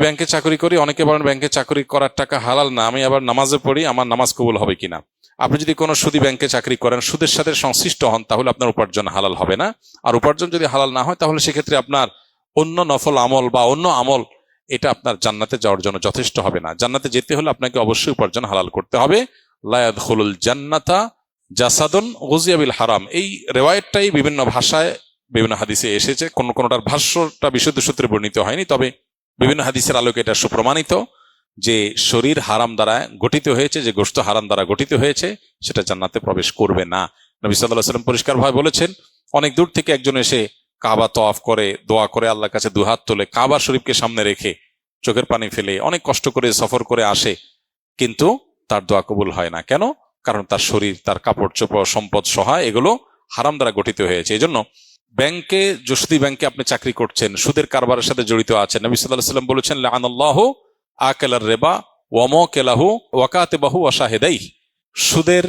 ব্যাংকে চাকরি করি, অনেকে বলেন ব্যাংকে চাকরি করার টাকা হালাল না, আমি আবার নামাজে পড়ি, আমার নামাজ কবুল হবে কিনা। আপনি যদি কোনো সুদী ব্যাংকে চাকরি করেন, সুদের সাথে সংশ্লিষ্ট হন, তাহলে আপনার উপার্জন হালাল হবে না। আর উপার্জন যদি হালাল না হয়, তাহলে সেক্ষেত্রে আপনার অন্য নফল আমল বা অন্য আমল এটা আপনার জান্নাতে যাওয়ার জন্য যথেষ্ট হবে না। জান্নাতে যেতে হলে আপনাকে অবশ্যই উপার্জন হালাল করতে হবে। লা ইয়াদখুলুল জান্নাতা জাসাদুন গুযিয়া বিল হারাম, এই রেওয়ায়েতটাই বিভিন্ন ভাষায় বিভিন্ন হাদিসে এসেছে। কোনটার ভাষ্যটা বিশুদ্ধ সূত্রে বর্ণিত হয়নি, তবে বিভিন্ন হাদিসের আলোকে এটা সুপ্রমাণিত যে শরীর হারাম দ্বারা গঠিত হয়েছে, যে গোশত হারাম দ্বারা গঠিত হয়েছে, সেটা জান্নাতে প্রবেশ করবে না। নবী সাল্লাল্লাহু আলাইহি ওয়াসাল্লাম পরিষ্কারভাবে বলেছেন, অনেক দূর থেকে একজন এসে কাবা তওয়াফ করে, দোয়া করে, আল্লাহর কাছে দুহাত তোলে, কাবা শরীফকে সামনে রেখে চোখের পানি ফেলে অনেক কষ্ট করে সফর করে আসে, কিন্তু তার দোয়া কবুল হয় না। কেন? কারণ তার শরীর, তার কাপড় চোপড়, সম্পদ সহায় এগুলো হারাম দ্বারা গঠিত হয়েছে। এই জন্য ব্যাংকে, যদি ব্যাংকে আপনি চাকরি করছেন, সুদের কারবারের সাথে জড়িত আছেন, নবী সাল্লাল্লাহু আলাইহি ওয়াসাল্লাম বলেছেন, লাআনাল্লাহু আকালার রিবা ওয়া মাকালাহু ওয়া কাতিবাহু ওয়া শাহিদাইহি, সুদের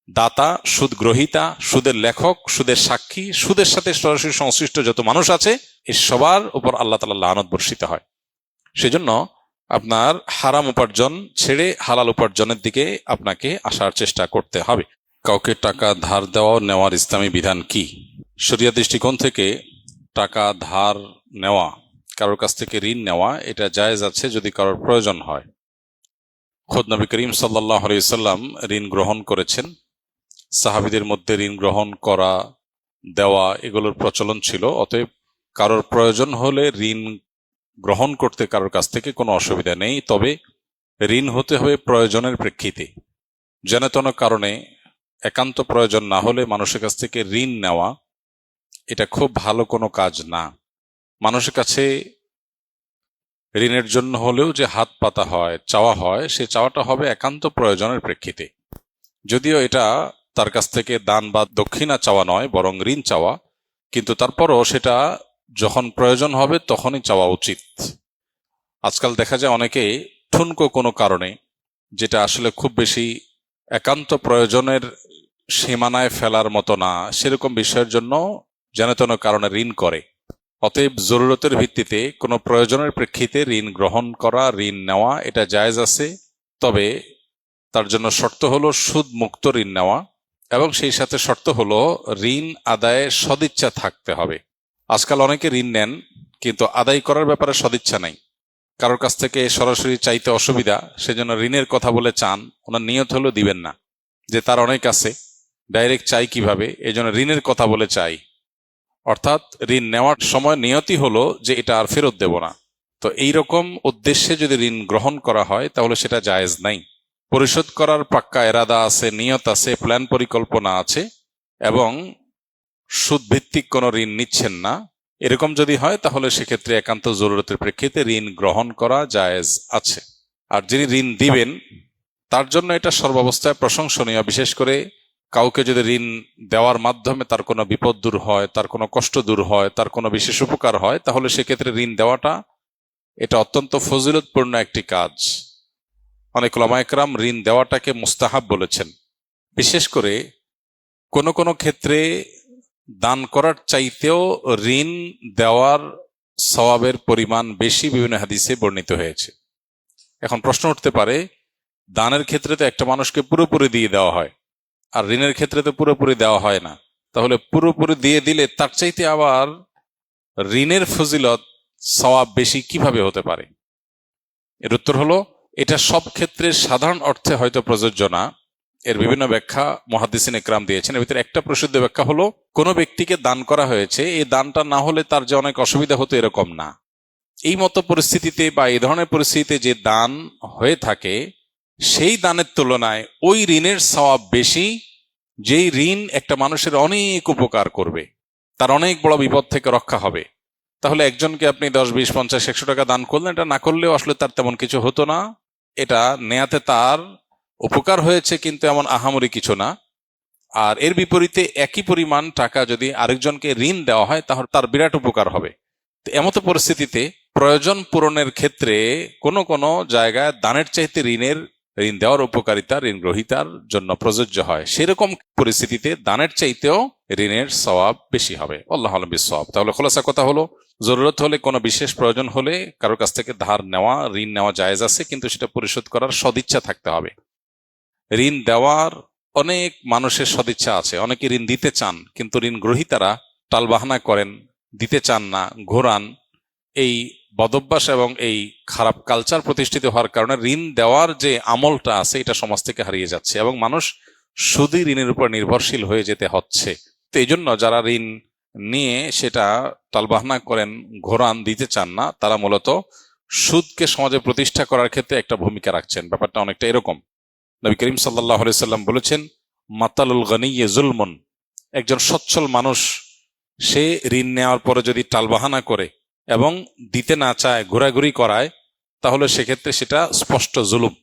দাতা, সুদ গ্রহীতা, সুদের লেখক, সুদের সাক্ষী, সুদের সাথে সরাসরি সংশ্লিষ্ট যত মানুষ আছে, এই সবার উপর আল্লাহ তাআলা লানত বর্ষিত হয়। সেজন্য আপনার হারাম উপার্জন ছেড়ে হালাল উপার্জনের দিকে আপনাকে আসার চেষ্টা করতে হবে। কাউকে টাকা ধার দেওয়া নেওয়ার ইসলামী বিধান কি? শরিয়া দৃষ্টিকোণ থেকে টাকা ধার নেওয়া, কারোর কাছ থেকে ঋণ নেওয়া, এটা জায়েজ আছে যদি কারোর প্রয়োজন হয়। খোদ নবী করিম সাল্লাল্লাহু আলাইহি ওয়াসাল্লাম ঋণ গ্রহণ করেছেন। সাহাবীদের মধ্যে ঋণ গ্রহণ করা, দেওয়া এগুলোর প্রচলন ছিল। অতএব কারোর প্রয়োজন হলে ঋণ গ্রহণ করতে কারোর কাছ থেকে কোনো অসুবিধা নেই। তবে ঋণ হতে হবে প্রয়োজনের প্রেক্ষিতে। যেন তেন কারণে একান্ত প্রয়োজন না হলে মানুষের কাছ থেকে ঋণ নেওয়া এটা খুব ভালো কোনো কাজ না। মানুষের কাছে ঋণের জন্য হলেও যে হাত পাতা হয়, চাওয়া হয়, সে চাওয়াটা হবে একান্ত প্রয়োজনের প্রেক্ষিতে। যদিও এটা তার কাছ থেকে দান বা দক্ষিণা চাওয়া নয়, বরং ঋণ চাওয়া, কিন্তু তারপরও সেটা যখন প্রয়োজন হবে তখনই চাওয়া উচিত। আজকাল দেখা যায় অনেকে ঠুনকো কোনো কারণে, যেটা আসলে খুব বেশি একান্ত প্রয়োজনের সীমানায় ফেলার মতো না, সেরকম বিষয়ের জন্য যেন তেন কারণে ঋণ করে। অতএব জরুরতের ভিত্তিতে কোনো প্রয়োজনের প্রেক্ষিতে ঋণ গ্রহণ করা, ঋণ নেওয়া এটা জায়েজ আছে। তবে তার জন্য শর্ত হলো সুদ মুক্ত ঋণ নেওয়া, এবং সেই সাথে শর্ত হলো ঋণ আদায়ে সদিচ্ছা থাকতে হবে। আজকাল অনেকে ঋণ নেন কিন্তু আদায় করার ব্যাপারে সদিচ্ছা নাই। কারোর কাছ থেকে সরাসরি চাইতে অসুবিধা, সেজন্য ঋণের কথা বলে চান, ওনার নিয়ত হলো দিবেন না, যে তার অনেক আছে, ডাইরেক্ট চাই কিভাবে, এই জন্য ঋণের কথা বলে চাই। অর্থাৎ ঋণ নেওয়ার সময় নিয়তি হলো যে এটা আর ফেরত দেব না। তো এইরকম উদ্দেশ্যে যদি ঋণ গ্রহণ করা হয় তাহলে সেটা জায়েজ নাই। পরিশোধ করার পাক্কা এরাদা আছে, নিয়ত আছে, প্ল্যান পরিকল্পনা আছে, এবং সুদভিত্তিক কোনো ঋণ নিচ্ছেন না, এরকম যদি হয় তাহলে সেক্ষেত্রে একান্ত জরুরতের প্রেক্ষিতে ঋণ গ্রহণ করা জায়েজ আছে। আর যিনি ঋণ দিবেন তার জন্য এটা সর্বাবস্থায় প্রশংসনীয়। বিশেষ করে কাউকে যদি ঋণ দেওয়ার মাধ্যমে তার কোনো বিপদ দূর হয়, তার কোনো কষ্ট দূর হয়, তার কোনো বিশেষ উপকার হয়, তাহলে সেক্ষেত্রে ঋণ দেওয়াটা এটা অত্যন্ত ফজিলতপূর্ণ একটি কাজ। অনেক উলামা একরাম ঋণ দেওয়াটাকে মুস্তাহাব বলেছেন। বিশেষ করে কোনো কোনো ক্ষেত্রে দান করার চাইতেও ঋণ দেওয়ার সওয়াবের পরিমাণ বেশি বিভিন্ন হাদিসে বর্ণিত হয়েছে। এখন প্রশ্ন উঠতে পারে, দানের ক্ষেত্রে তো একটা মানুষকে পুরোপুরি দিয়ে দেওয়া হয়, আর ঋণের ক্ষেত্রে তো পুরোপুরি দেওয়া হয় না, তাহলে পুরোপুরি দিয়ে দিলে তার চাইতে আবার ঋণের ফজিলত, সওয়াব বেশি কিভাবে হতে পারে? এর উত্তর হলো, এটা সব ক্ষেত্রে সাধারণ অর্থে হয়তো প্রযোজ্য না। এর বিভিন্ন ব্যাখ্যা মুহাদ্দিসিন ইকরাম দিয়েছেন। এর ভিতরে একটা প্রসিদ্ধ ব্যাখ্যা হলো, কোনো ব্যক্তিকে দান করা হয়েছে, এই দানটা না হলে তার যে অনেক অসুবিধা হতো এরকম না। এই মতো পরিস্থিতিতে বা এই ধরনের পরিস্থিতিতে যে দান হয়ে থাকে, সেই দানের তুলনায় ওই ঋণের সওয়াব বেশি, যেই ঋণ একটা মানুষের অনেক উপকার করবে, তার অনেক বড় বিপদ থেকে রক্ষা হবে। তাহলে একজনকে আপনি 10, 20, 50, 100 টাকা দান করলেন, এটা না করলেও আসলে তার তেমন কিছু হতো না, এটা নেয়াতে তার উপকার হয়েছে, কিন্তু এমন আহামরি কিছু না। আর এর বিপরীতে একই পরিমাণ টাকা যদি আরেকজনকে ঋণ দেওয়া হয় তাহলে তার বিরাট উপকার হবে। এমতো পরিস্থিতিতে প্রয়োজন পূরণের ক্ষেত্রে কোনো কোনো জায়গায় দানের চাইতে ঋণ দেওয়ার উপকারিতা ঋণ গ্রহীতার জন্য প্রযোজ্য হয়, সেরকম পরিস্থিতিতে দানের চাইতেও ঋণের সওয়াব বেশি হবে। আল্লাহ আলম বিসওয়াব। তাহলে খোলাসা কথা হলো, জরুরত হলে, কোনো বিশেষ প্রয়োজন হলে কারোর কাছ থেকে ধার নেওয়া, ঋণ নেওয়া জায়েজ আছে, কিন্তু সেটা পরিশোধ করার সদিচ্ছা থাকতে হবে। ঋণ দেওয়ার অনেক মানুষের সদিচ্ছা আছে, অনেকে ঋণ দিতে চান কিন্তু ঋণ গ্রহীতারা টালবাহানা করেন, দিতে চান না, ঘোরান। এই বদভ্যাস এবং এই খারাপ কালচার প্রতিষ্ঠিত হওয়ার কারণে ঋণ দেওয়ার যে আমলটা আছে এটা সমাজ থেকে হারিয়ে যাচ্ছে এবং মানুষ শুধুই ঋণের উপর নির্ভরশীল হয়ে যেতে হচ্ছে। তো এই জন্য যারা ঋণ নিয়ে সেটা টালবাহানা করেন, ঘোরান, দিতে চান না, তারা মূলত সুদকে সমাজে প্রতিষ্ঠা করার ক্ষেত্রে একটা ভূমিকা রাখছেন। ব্যাপারটা অনেকটা এরকম। নবী করিম সাল্লাল্লাহু আলাইহি সাল্লাম বলেছেন, মাতালুল গানিয়্যি যুলমুন, একজন সচ্ছল মানুষ সে ঋণ নেওয়ার পরে যদি টালবাহানা করে এবং দিতে না চায়, ঘোরাঘুরি করায়, তাহলে সেক্ষেত্রে সেটা স্পষ্ট জুলুম।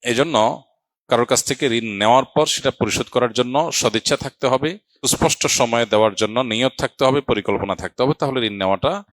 এজন্য কারোর কাছ থেকে ঋণ নেওয়ার পর সেটা পরিশোধ করার জন্য সদিচ্ছা থাকতে হবে, স্পষ্ট সময়ে দেওয়ার জন্য নিয়ত থাকতে হবে, পরিকল্পনা থাকতে হবে, তাহলে ঋণ নেওয়াটা